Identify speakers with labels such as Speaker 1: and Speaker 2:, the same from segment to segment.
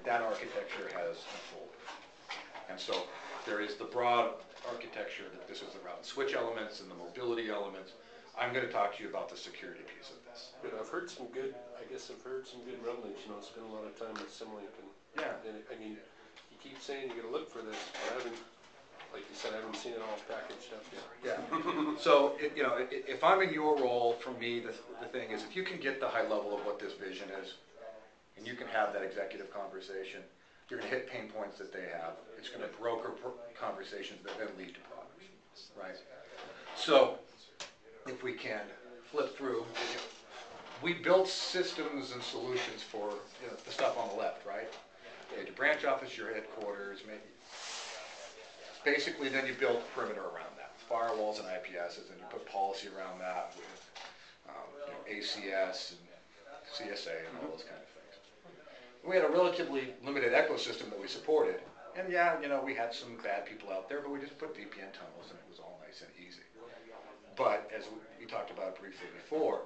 Speaker 1: that architecture has unfolded. And so there is the broad architecture that this is the route and switch elements and the mobility elements. I'm going to talk to you about the security piece of this.
Speaker 2: Good. I've heard some good, I guess I've heard some good rumblings, you know, spent a lot of time with Simlink and,
Speaker 1: yeah.
Speaker 2: And I mean, you keep saying you got to look for this, but I haven't, like you said, I haven't seen it all packaged up yet.
Speaker 1: Yeah. So, you know, if I'm in your role, for me, the thing is, if you can get the high level of what this vision is, and you can have that executive conversation, you're going to hit pain points that they have. It's going to broker conversations that then lead to products, right? So, if we can flip through, you know, we built systems and solutions for, you know, the stuff on the left, right? You had your branch office, your headquarters, maybe. Basically, then you build perimeter around that, firewalls and IPSs, and you put policy around that with you know, ACS and CSA and all those kind of things. We had a relatively limited ecosystem that we supported, and yeah, you know, we had some bad people out there, but we just put VPN tunnels, and it was all nice and easy. But as we talked about briefly before,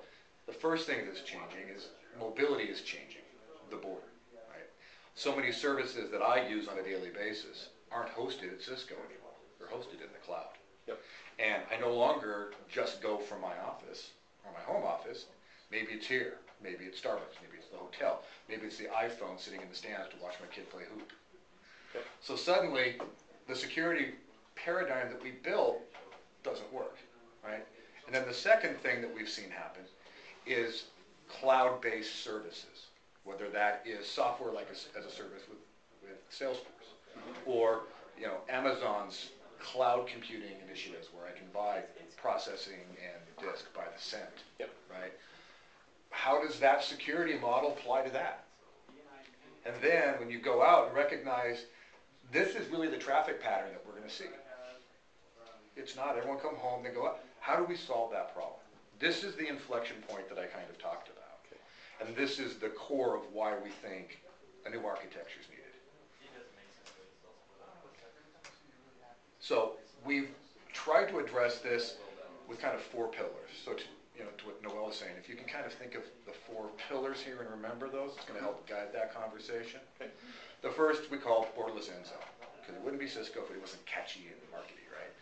Speaker 1: the first thing that's changing is mobility is changing, the border, right? So many services that I use on a daily basis aren't hosted at Cisco anymore. They're hosted in the cloud.
Speaker 2: Yep.
Speaker 1: And I no longer just go from my office or my home office. Maybe it's here. Maybe it's Starbucks. Maybe it's the hotel. Maybe it's the iPhone sitting in the stands to watch my kid play hoop.
Speaker 2: Okay.
Speaker 1: So suddenly, the security paradigm that we built doesn't work, right? And then the second thing that we've seen happen is cloud-based services, whether that is software like as a service with Salesforce, or you know, Amazon's cloud computing initiatives where I can buy processing and disk by the cent,
Speaker 2: yep.
Speaker 1: Right? How does that security model apply to that? And then when you go out and recognize this is really the traffic pattern that we're going to see. It's not everyone come home, they go out. How do we solve that problem? This is the inflection point that I kind of talked about.
Speaker 2: Okay.
Speaker 1: And this is the core of why we think a new architecture is needed. So we've tried to address this with kind of 4 pillars. So to, you know, to what Noel is saying, if you can kind of think of the 4 pillars here and remember those, it's going to help guide that conversation.
Speaker 2: Okay.
Speaker 1: The first we call borderless end zone, because it wouldn't be Cisco if it wasn't catchy and markety, right?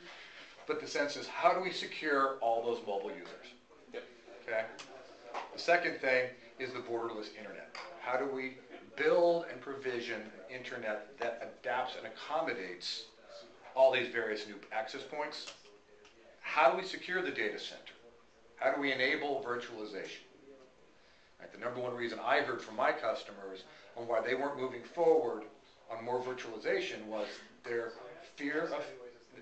Speaker 1: But the sense is, how do we secure all those mobile users?
Speaker 2: Yep.
Speaker 1: Okay. The second thing is the borderless internet. How do we build and provision an internet that adapts and accommodates all these various new access points? How do we secure the data center? How do we enable virtualization? Right, the number one reason I heard from my customers on why they weren't moving forward on more virtualization was their fear of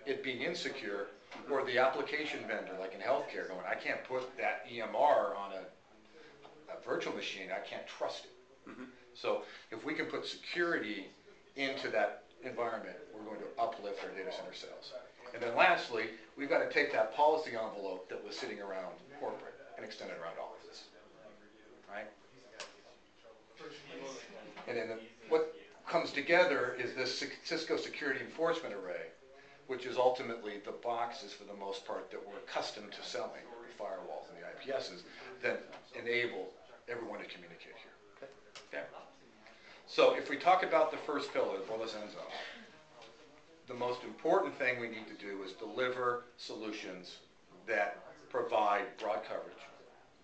Speaker 1: it being insecure, or the application vendor, like in healthcare, going, I can't put that EMR on a virtual machine, I can't trust it.
Speaker 2: Mm-hmm.
Speaker 1: So if we can put security into that environment, we're going to uplift our data center sales. And then lastly, we've got to take that policy envelope that was sitting around corporate and extend it around all of this, right? And then what comes together is this Cisco Security Enforcement Array, which is ultimately the boxes, for the most part, that we're accustomed to selling, the firewalls and the IPSs, that enable everyone to communicate here. Okay. So if we talk about the first pillar, the borderless end zone, the most important thing we need to do is deliver solutions that provide broad coverage,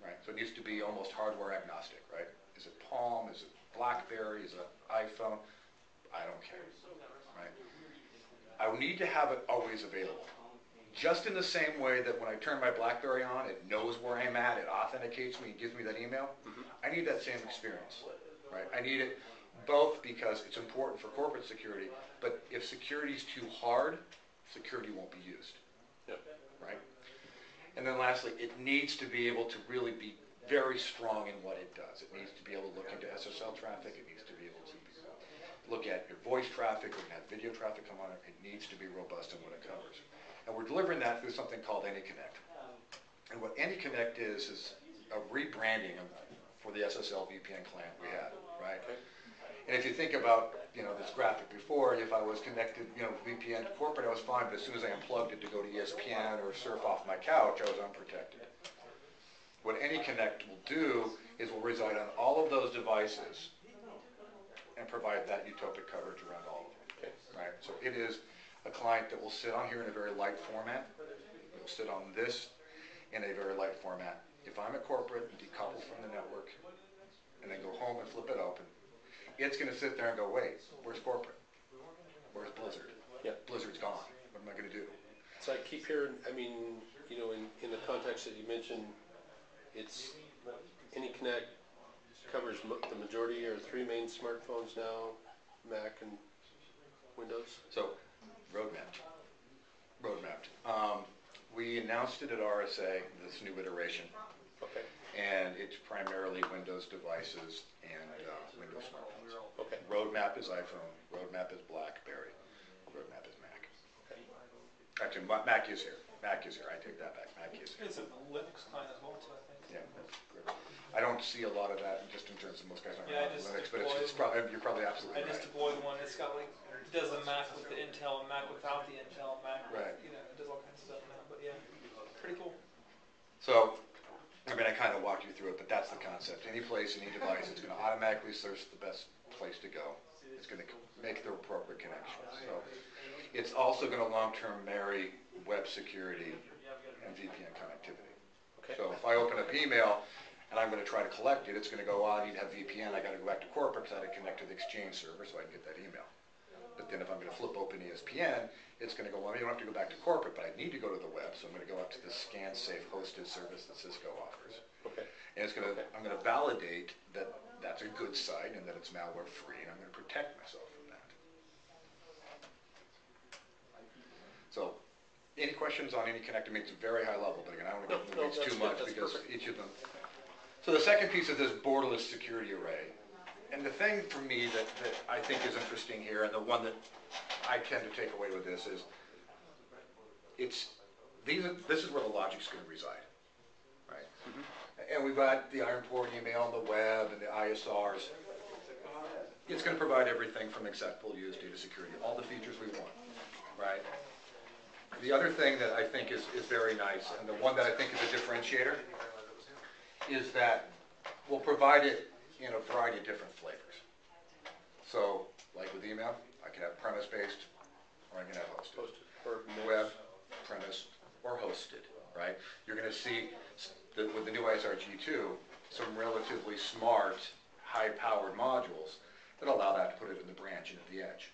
Speaker 1: right? So it needs to be almost hardware agnostic, right? Is it Palm? Is it BlackBerry? Is it iPhone? I don't care, right? I need to have it always available. Just in the same way that when I turn my BlackBerry on, it knows where I'm at, it authenticates me, it gives me that email.
Speaker 2: Mm-hmm.
Speaker 1: I need that same experience, right? I need it both because it's important for corporate security, but if security is too hard, security won't be used,
Speaker 2: yep.
Speaker 1: Right? And then lastly, it needs to be able to really be very strong in what it does. It needs to be able to look into SSL traffic. It needs to be able to look at your voice traffic. We're going to have video traffic come on it. It needs to be robust in what it covers. And we're delivering that through something called AnyConnect. And what AnyConnect is a rebranding for the SSL VPN client we had, right?
Speaker 2: Okay.
Speaker 1: And if you think about, you know, this graphic before, if I was connected, you know, VPN to corporate, I was fine, but as soon as I unplugged it to go to ESPN or surf off my couch, I was unprotected. What AnyConnect will do is will reside on all of those devices and provide that utopic coverage around all of them.
Speaker 2: Okay.
Speaker 1: Right? So it is a client that will sit on here in a very light format. It will sit on this in a very light format. If I'm a corporate and decouple from the network and then go home and flip it open, it's going to sit there and go, wait, where's corporate? Where's Blizzard?
Speaker 2: Yeah.
Speaker 1: Blizzard's gone. What am I going to do?
Speaker 2: So I keep hearing, I mean, you know, in the context that you mentioned, it's AnyConnect covers the majority or 3 main smartphones now, Mac and Windows.
Speaker 1: So, roadmapped. We announced it at RSA, this new iteration,
Speaker 2: Okay.
Speaker 1: and it's primarily Windows devices and Windows smartphones.
Speaker 2: Okay.
Speaker 1: Roadmap is iPhone, roadmap is BlackBerry, roadmap is Mac.
Speaker 2: Okay.
Speaker 1: Actually, Mac is here. Mac is here. I take that back. Mac is here.
Speaker 3: It's a Linux client as well too, I think.
Speaker 1: Yeah, that's good. I don't see a lot of that just in terms of most guys aren't
Speaker 3: Yeah,
Speaker 1: on
Speaker 3: I just
Speaker 1: Linux, but
Speaker 3: deployed-
Speaker 1: it's probably, you're probably absolutely
Speaker 3: I just
Speaker 1: right.
Speaker 3: deployed one. It's got like it does the Mac with the Intel and Mac without the Intel, Mac with,
Speaker 1: Right.
Speaker 3: you know, it does all kinds of stuff now. But yeah, pretty cool.
Speaker 1: So, I mean, I kind of walked you through it, but that's the concept. Any place, any device, it's going to automatically search the best place to go. It's going to make the appropriate connection. So, it's also going to long-term marry web security and VPN connectivity.
Speaker 2: Okay.
Speaker 1: So, if I open up email and I'm going to try to collect it, it's going to go, I need to have VPN. I got to go back to corporate because I had to connect to the Exchange server so I can get that email. But then if I'm going to flip open ESPN, it's going to go, well, you don't have to go back to corporate, but I need to go to the web, so I'm going to go up to the ScanSafe hosted service that Cisco offers.
Speaker 2: Okay.
Speaker 1: And it's going to, I'm going to validate that that's a good site and that it's malware free, and I'm going to protect myself from that. So, any questions on AnyConnect? I mean, it's a very high level, but again, I don't want to get into the weeds too much because each of them. So the second piece of this borderless security array, and the thing for me that I think is interesting here, and the one that I tend to take away with this is, this is where the logic's going to reside, right? Mm-hmm. And we've got the iron port email and the web and the ISRs. It's going to provide everything from acceptable use, data security, all the features we want, right? The other thing that I think is very nice, and the one that I think is a differentiator, is that we'll provide it in a variety of different flavors. So, like with email, I can have premise-based, or I can have hosted.
Speaker 2: Or
Speaker 1: Web, premise, or hosted, right? You're going to see, with the new ISRG2, some relatively smart, high-powered modules that allow that to put it in the branch and at the edge.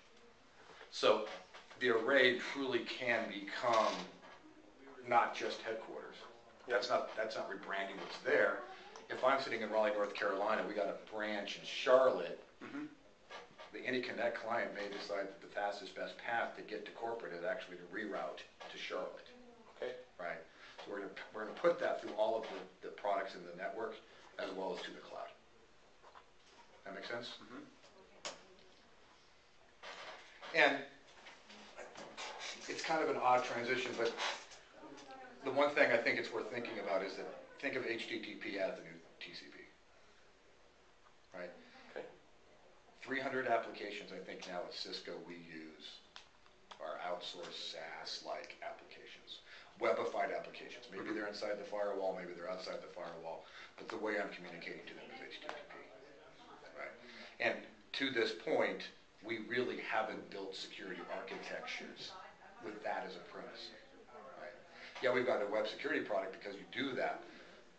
Speaker 1: So, the array truly can become not just headquarters. That's not rebranding what's there. If I'm sitting in Raleigh, North Carolina, we got a branch in Charlotte. Mm-hmm. The AnyConnect client may decide that the fastest, best path to get to corporate is actually to reroute to Charlotte.
Speaker 2: Okay.
Speaker 1: Right. So we're going to put that through all of the products in the network as well as to the cloud. That make sense? Mm-hmm. And it's kind of an odd transition, but the one thing I think it's worth thinking about is that think of HTTP as the new TCP, right?
Speaker 2: Okay.
Speaker 1: 300 applications I think now at Cisco we use are outsourced SaaS-like applications, webified applications. Maybe they're inside the firewall, maybe they're outside the firewall, but the way I'm communicating to them is HTTP, right? And to this point, we really haven't built security architectures with that as a premise. Yeah, we've got a web security product because you do that,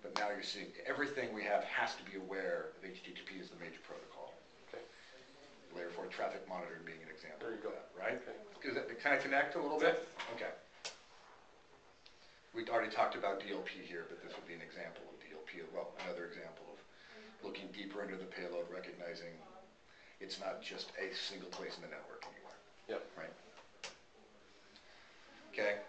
Speaker 1: but now you're seeing everything we have has to be aware of HTTP as the major protocol.
Speaker 2: Okay.
Speaker 1: Layer 4 traffic monitoring being an example
Speaker 2: There you
Speaker 1: of
Speaker 2: go.
Speaker 1: that, right?
Speaker 2: Okay.
Speaker 1: Can I connect a little bit? Okay. We'd already talked about DLP here, but this would be an example of DLP as well. Another example of looking deeper into the payload, recognizing it's not just a single place in the network anymore.
Speaker 2: Yep.
Speaker 1: Right? Okay.